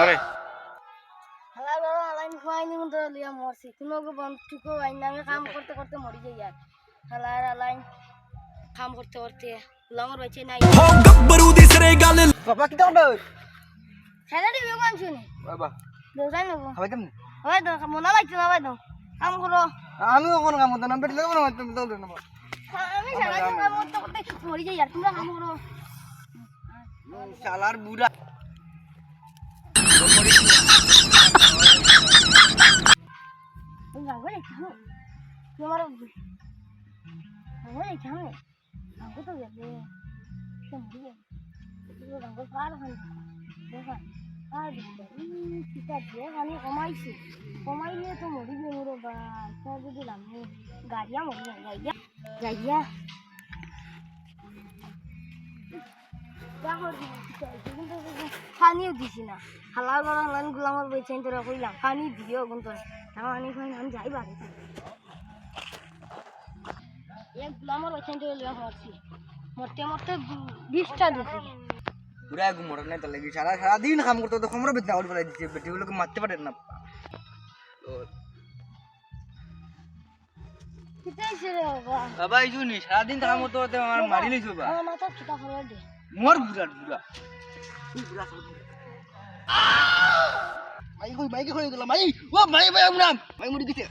আরে হালা বড় হালাইন খোয়াইনি মতো লিয়া মরছি কোনো বন্ধুকে আইন আমি কাম করতে করতে মরি যাই আর হালার হালাইন কাম করতে করতে লঙ্গর বাইছে নাই বাবা কি দাও খেলা দিবে কোন শুনি বাবা দোকান নেবো খাবে কেমনে হয় তো মনে লাগছে না ভাই তো কাম করো আমি কোন কাম করতে না বেটি লাগবে না তুমি দাও না আমি সারা দিন কাম করতে করতে মরি যাই আর তোমরা কাম করো শালার বুড়া তুমি গাঙ্গো দেখো তোমার গাঙ্গো দেখো গাঙ্গো তো গেলে সে মরি যাবে তুমি গাঙ্গো পার হয় দেখা আর চিতা দিয়ে আমি কমাইলে তো মরি যাবে রে বা সব দিলাম গাড়িয়া মরি যাইয়া যাইয়া পানিও দিছি না হালার বড় হালান গুলামার বেছেন তোরা কইলাম পানি দিও কিন্তু আমি আমি যাই বাড়ি এক গুলামার বেছেন তোরা লিয়া হচ্ছি মরতে মরতে 20টা দিছি পুরা ঘুমোর নাই তো লাগি সারা দিন কাম করতে তো খমর বেদনা করে ফেলাই দিছে বেটিগুলোকে মারতে পারে না কিতাইছে রে বাবা বাবা এই শুনি সারা দিন কাম করতে করতে আমার মারি লইছো বাবা আমার মাথা কিতা করে দে মোর বুড়া মাই কই মাই কে কই দিলা মাই ও মাই ভাই আমরাম মাই মরি গেছে